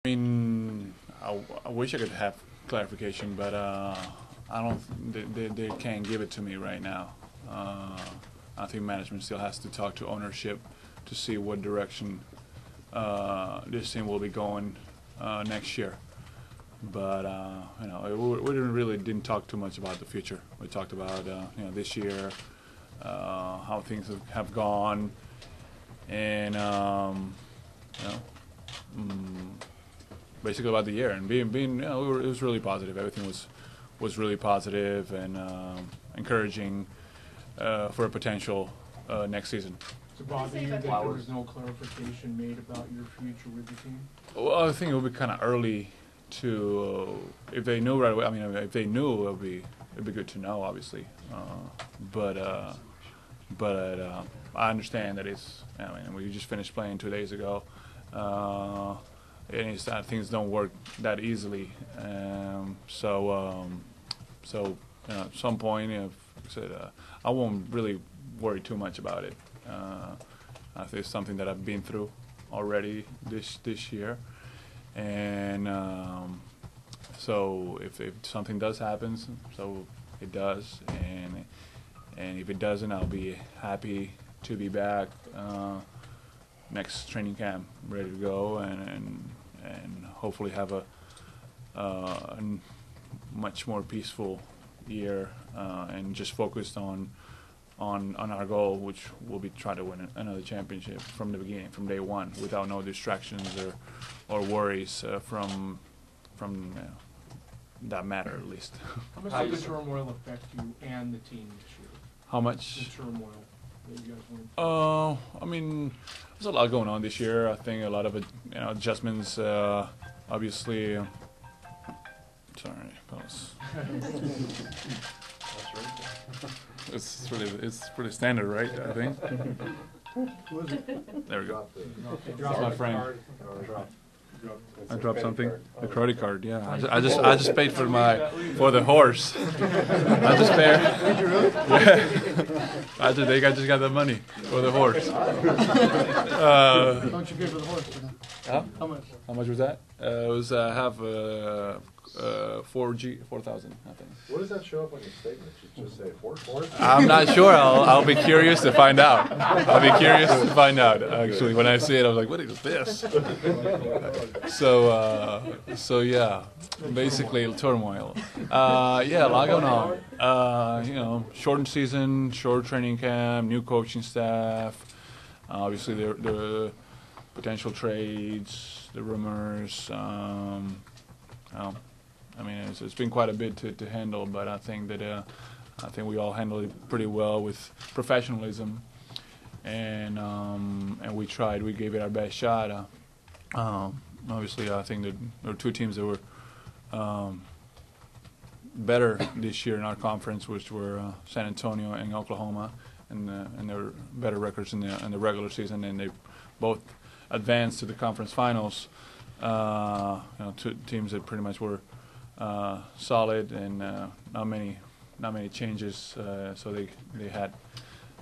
I mean, I wish I could have clarification, but I don't. They can't give it to me right now. I think management still has to talk to ownership to see what direction this team will be going next year. But we really didn't talk too much about the future. We talked about this year, how things have gone, and basically about the year, and being it was really positive. Everything was really positive and encouraging for a potential next season. So bother you that there was no clarification made about your future with the team? Well, I think it would be kind of early to if they knew right away. I mean, if they knew, it'd be good to know, obviously. But I understand that it's. I mean, we just finished playing 2 days ago. And it's that things don't work that easily. So at some point, I won't really worry too much about it. I think it's something that I've been through already this year, and so if something does happen, so it does, and if it doesn't, I'll be happy to be back next training camp, ready to go, and hopefully have a much more peaceful year, and just focused on our goal, which will be try to win another championship from the beginning, from day one, without no distractions or worries from that matter, at least. How much did the turmoil affect you and the team this year? How much? The turmoil that you guys went through? I mean, there's a lot going on this year. I think a lot of adjustments. Obviously, sorry, pause. It's pretty standard, right? I think. There we go. That's my friend. I dropped something. The credit card. Yeah, I just paid for the horse. I just paid. Yeah. I just got the money for the horse. How much you paid for the horse? Huh? How much? How much was that? It was half 4,000, I think. What does that show up on your statement? You just say horse? I'm not sure. I'll be curious to find out. I'll be curious to find out. Actually, when I see it, I was like, "What is this?" So yeah, basically turmoil. Yeah, a lot going on. Shortened season, short training camp, new coaching staff. Obviously, the potential trades, the rumors. I mean, it's been quite a bit to handle, but I think that we all handled it pretty well with professionalism, and we tried. We gave it our best shot. Obviously, I think that there were two teams that were better this year in our conference, which were San Antonio and Oklahoma, and they were better records in the regular season, and they both advanced to the conference finals. Two teams that pretty much were solid and not many changes, so they had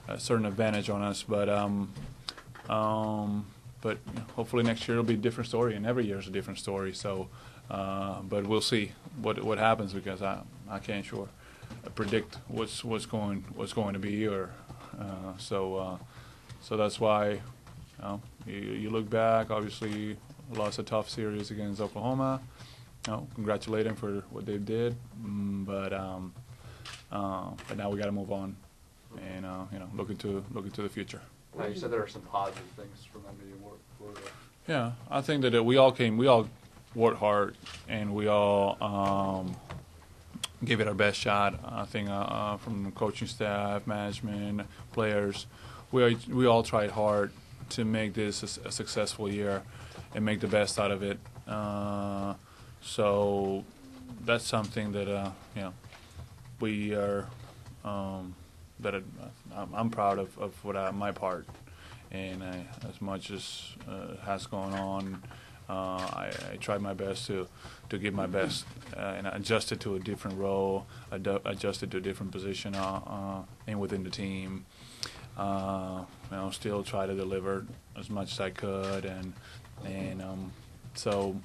a certain advantage on us. But hopefully next year it'll be a different story, and every year is a different story. So, but we'll see what happens, because I can't sure predict what's going to be, or so that's why you look back. Obviously, lost a tough series against Oklahoma. Congratulate them for what they did, but now we got to move on, and look into the future. Now, you said there are some positive things from that meeting. Yeah, I think that we all worked hard, and we all gave it our best shot. I think from the coaching staff, management, players, we all tried hard to make this a successful year and make the best out of it. So that's something that we are that I'm proud of what my part, and as much as has gone on, I tried my best to give my best, and adjusted to a different role, adjusted to a different position and within the team. Still try to deliver as much as I could, and so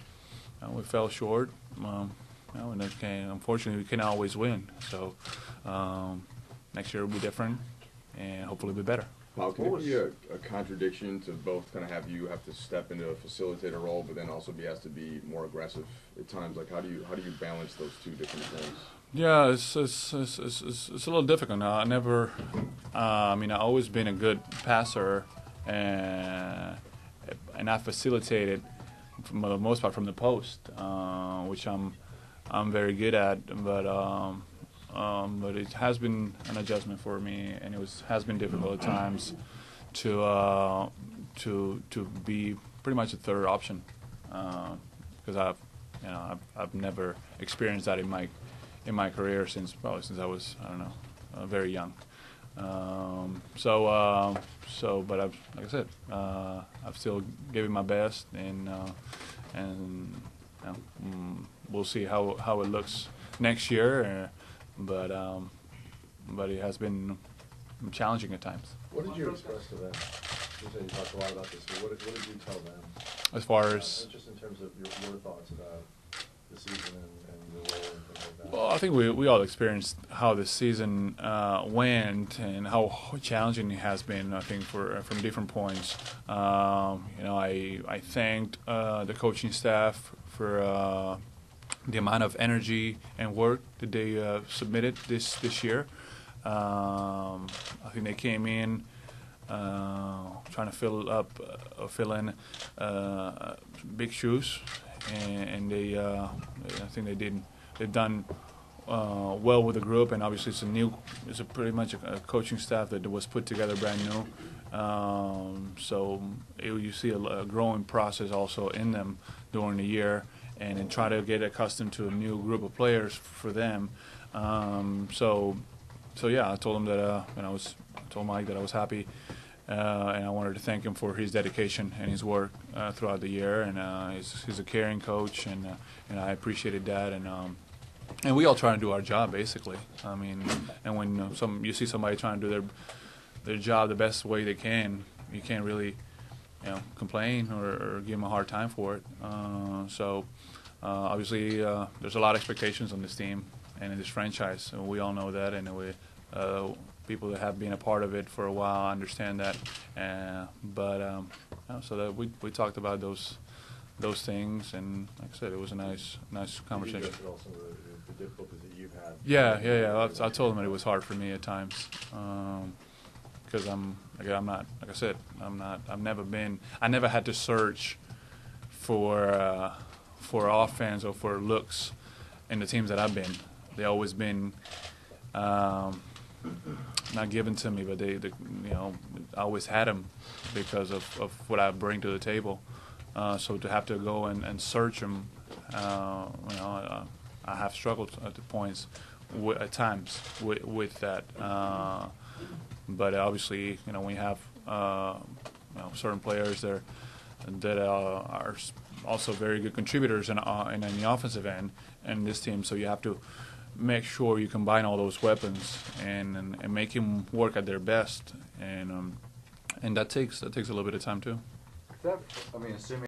we fell short. And unfortunately, we can't always win. So next year will be different, and hopefully be better. Pau, can it be a contradiction to both kind of have to step into a facilitator role, but then also be asked to be more aggressive at times? Like, how do you balance those two different things? Yeah, it's a little difficult. I've always been a good passer, and I facilitated for the most part from the post, which I'm very good at. But it has been an adjustment for me, and has been difficult at times to be pretty much a third option, because I've never experienced that in my career since I was, I don't know, very young. But like I said, I've still given my best, and we'll see how it looks next year. But it has been challenging at times. What did you express to them? You said you talked a lot about this, but what did you tell them? As far as just in terms of your thoughts about the season and the role and things like that. well, I think we all experienced how the season went and how challenging it has been. I think from different points. I thanked the coaching staff for the amount of energy and work that they submitted this year. I think they came in trying to fill in big shoes, and I think they've done well with the group. And obviously it's pretty much a coaching staff that was put together brand new. So you see a growing process also in them during the year, and then try to get accustomed to a new group of players for them. So yeah, I told him that I told Mike that I was happy, and I wanted to thank him for his dedication and his work throughout the year. And he's a caring coach, and I appreciated that. And we all try to do our job basically. And when you see somebody trying to do their job the best way they can, you can't really complain or give them a hard time for it. Obviously, there's a lot of expectations on this team and in this franchise. And we all know that, and people that have been a part of it for a while understand that. So that we talked about those things, and like I said, it was a nice conversation. You addressed also the difficulties that you've had. Yeah. I told him that it was hard for me at times. Because I never had to search for offense or for looks in the teams that I've been. They always been not given to me, but I always had them because of what I bring to the table. So to have to go and search them, I have struggled at the points at times with that. But obviously, when you have certain players that are also very good contributors in the offensive end in this team, so you have to make sure you combine all those weapons and make them work at their best, and that takes a little bit of time too. Assuming